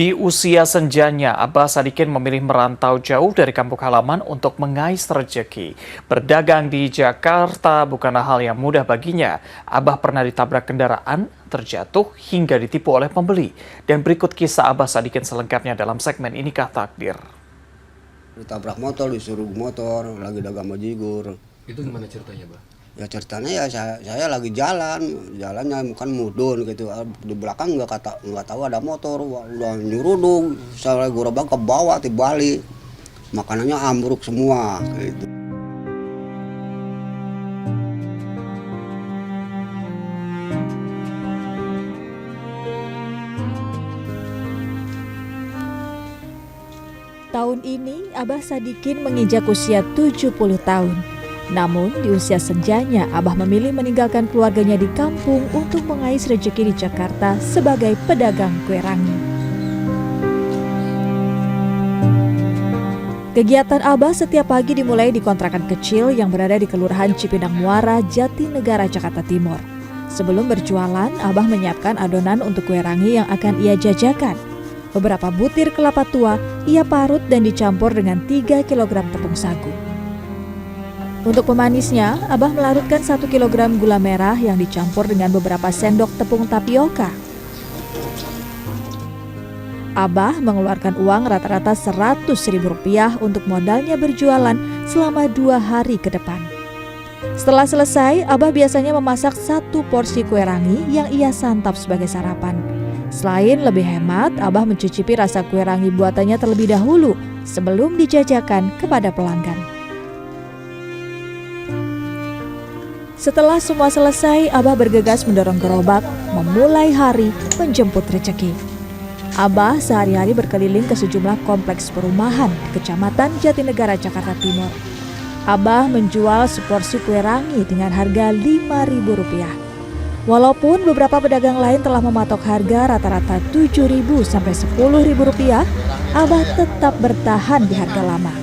Di usia senjanya, Abah Sadikin memilih merantau jauh dari kampung halaman untuk mengais rezeki. Berdagang di Jakarta bukanlah hal yang mudah baginya. Abah pernah ditabrak kendaraan, terjatuh hingga ditipu oleh pembeli. Dan berikut kisah Abah Sadikin selengkapnya dalam segmen Inikah Takdir. Ditabrak motor, disuruh motor, lagi dagang bajigur. Itu gimana ceritanya, Bah? Ya ceritanya ya saya lagi jalannya kan mudun gitu. Di belakang nggak tahu ada motor, udah nyurudung, saya gerobak ke bawah, dibalik, makanannya ambruk semua. Gitu. Tahun ini, Abah Sadikin menginjak usia 70 tahun. Namun, di usia senjanya, Abah memilih meninggalkan keluarganya di kampung untuk mengais rezeki di Jakarta sebagai pedagang kue rangi. Kegiatan Abah setiap pagi dimulai di kontrakan kecil yang berada di Kelurahan Cipinang Muara, Jatinegara, Jakarta Timur. Sebelum berjualan, Abah menyiapkan adonan untuk kue rangi yang akan ia jajakan. Beberapa butir kelapa tua ia parut dan dicampur dengan 3 kg tepung sagu. Untuk pemanisnya, Abah melarutkan 1 kg gula merah yang dicampur dengan beberapa sendok tepung tapioka. Abah mengeluarkan uang rata-rata Rp100.000 untuk modalnya berjualan selama 2 hari ke depan. Setelah selesai, Abah biasanya memasak 1 porsi kue rangi yang ia santap sebagai sarapan. Selain lebih hemat, Abah mencicipi rasa kue rangi buatannya terlebih dahulu sebelum dijajakan kepada pelanggan. Setelah semua selesai, Abah bergegas mendorong gerobak, memulai hari menjemput rezeki. Abah sehari-hari berkeliling ke sejumlah kompleks perumahan di Kecamatan Jatinegara, Jakarta Timur. Abah menjual seporsi kue rangi dengan harga Rp5.000. Walaupun beberapa pedagang lain telah mematok harga rata-rata Rp7.000 sampai Rp10.000, Abah tetap bertahan di harga lama.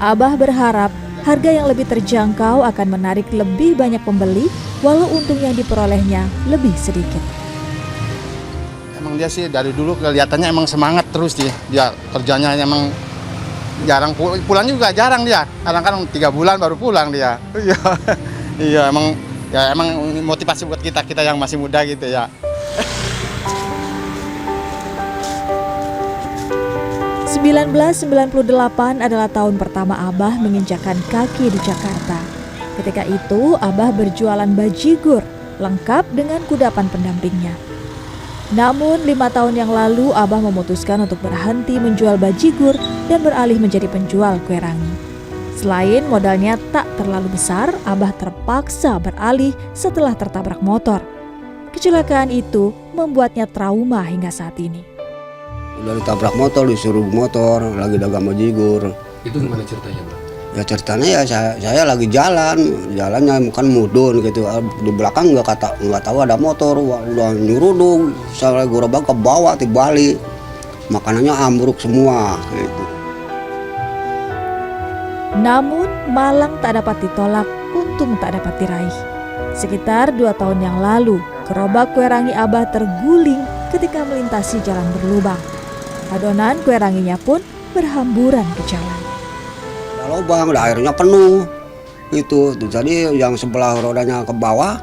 Abah berharap harga yang lebih terjangkau akan menarik lebih banyak pembeli, walau untung yang diperolehnya lebih sedikit. Emang dia sih dari dulu kelihatannya emang semangat terus dia kerjanya emang jarang pulang juga jarang dia. Kadang-kadang 3 bulan baru pulang dia. Iya emang motivasi buat kita yang masih muda gitu ya. 1998 adalah tahun pertama Abah menginjakkan kaki di Jakarta. Ketika itu, Abah berjualan bajigur, lengkap dengan kudapan pendampingnya. Namun, 5 tahun yang lalu, Abah memutuskan untuk berhenti menjual bajigur dan beralih menjadi penjual kue rangi. Selain modalnya tak terlalu besar, Abah terpaksa beralih setelah tertabrak motor. Kecelakaan itu membuatnya trauma hingga saat ini. Udah ditabrak motor, disuruh motor, lagi dagang bajigur. Itu gimana ceritanya, Bang? Ya ceritanya ya saya lagi jalannya kan mudun gitu. Di belakang nggak tahu ada motor, udah nyurudung, saya gerobak ke bawah, dibalik, makanannya ambruk semua. Gitu. Namun malang tak dapat ditolak, untung tak dapat diraih. Sekitar 2 tahun yang lalu, gerobak kue rangi Abah terguling ketika melintasi jalan berlubang. Adonan kue ranginya pun berhamburan ke jalan. Ada lubang, airnya penuh. Itu jadi yang sebelah rodanya ke bawah,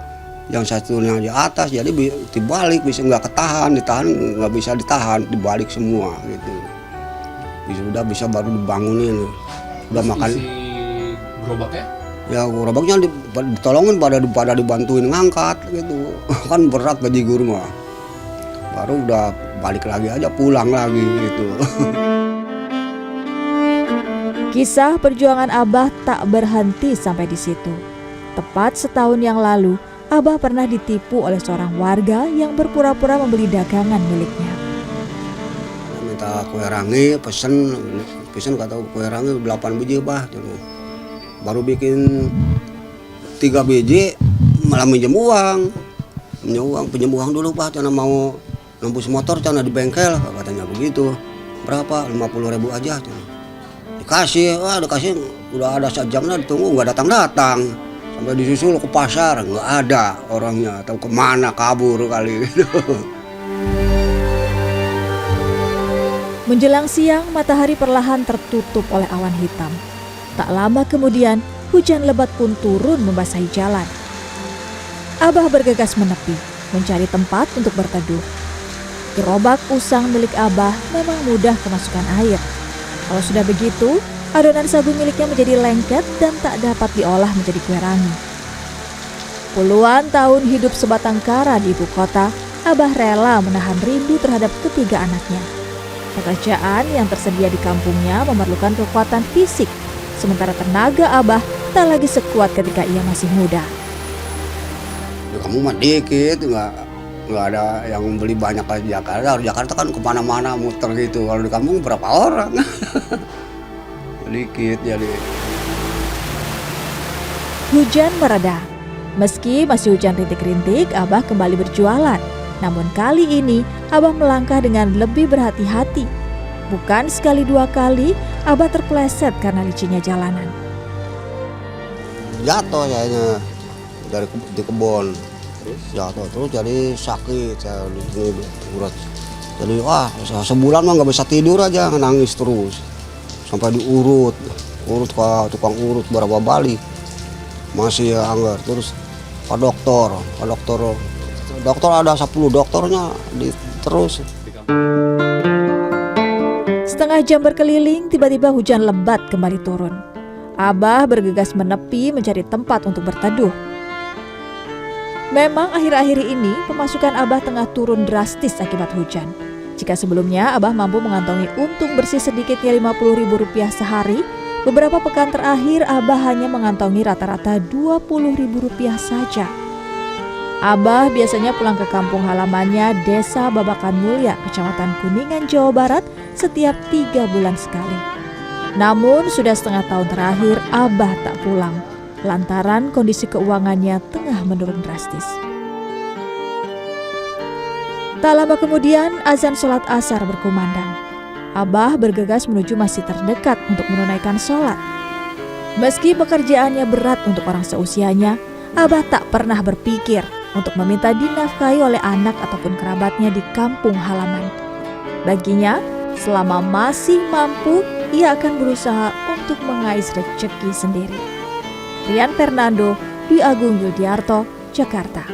yang satunya di atas, jadi dibalik bisa nggak nggak bisa ditahan, dibalik semua gitu. Sudah bisa baru dibangunin. Udah makan. Gerobaknya? Ya gerobaknya ditolongin pada dibantuin ngangkat gitu. Kan berat bajigur mah. Baru udah balik lagi aja, pulang lagi gitu. Kisah perjuangan Abah tak berhenti sampai di situ. Tepat setahun yang lalu, Abah pernah ditipu oleh seorang warga yang berpura-pura membeli dagangan miliknya. Minta kue rangi, pesen kata kue rangi 8 biji bah. Baru bikin 3 biji, malah pinjam uang dulu bah, karena mau nembus motor cana di bengkel, katanya begitu. Berapa? 50.000 aja. Dikasih, dikasih, udah ada 1 jam lah ditunggu, nggak datang. Sampai disusul ke pasar, nggak ada orangnya, atau kemana, kabur kali gitu. Menjelang siang, matahari perlahan tertutup oleh awan hitam. Tak lama kemudian, hujan lebat pun turun membasahi jalan. Abah bergegas menepi, mencari tempat untuk berteduh. Gerobak usang milik Abah memang mudah kemasukan air. Kalau sudah begitu, adonan sagu miliknya menjadi lengket dan tak dapat diolah menjadi kue rangi. Puluhan tahun hidup sebatang kara di ibu kota, Abah rela menahan rindu terhadap ketiga anaknya. Pekerjaan yang tersedia di kampungnya memerlukan kekuatan fisik, sementara tenaga Abah tak lagi sekuat ketika ia masih muda. Ya, kamu mah dikit, nggak ada yang beli banyak kayak Jakarta. Jakarta kan kemana-mana muter gitu. Kalau di kampung berapa orang? Dikit jadi. Hujan mereda. Meski masih hujan rintik-rintik, Abah kembali berjualan. Namun kali ini, Abah melangkah dengan lebih berhati-hati. Bukan sekali dua kali, Abah terpeleset karena licinnya jalanan. Jatuh kayaknya di kebun. Jatuh terus jadi sakit. Jadi wah sebulan mah nggak bisa tidur aja, nangis terus. Sampai diurut ke tukang urut berapa balik. Masih anggar terus ke dokter ada 10 dokternya terus. Setengah jam berkeliling, tiba-tiba hujan lebat kembali turun. Abah bergegas menepi mencari tempat untuk berteduh. Memang akhir-akhir ini pemasukan Abah tengah turun drastis akibat hujan. Jika sebelumnya Abah mampu mengantongi untung bersih sedikitnya Rp50.000 sehari, beberapa pekan terakhir Abah hanya mengantongi rata-rata Rp20.000 saja. Abah biasanya pulang ke kampung halamannya Desa Babakan Mulya, Kecamatan Kuningan, Jawa Barat setiap 3 bulan sekali. Namun sudah setengah tahun terakhir Abah tak pulang, lantaran kondisi keuangannya tengah menurun drastis. Tak lama kemudian azan sholat asar berkumandang. Abah bergegas menuju masjid terdekat untuk menunaikan sholat. Meski pekerjaannya berat untuk orang seusianya, Abah tak pernah berpikir untuk meminta dinafkahi oleh anak ataupun kerabatnya di kampung halaman. Baginya, selama masih mampu, ia akan berusaha untuk mengais rezeki sendiri. Rian Fernando, Dwi Agung Yudiarto, Jakarta.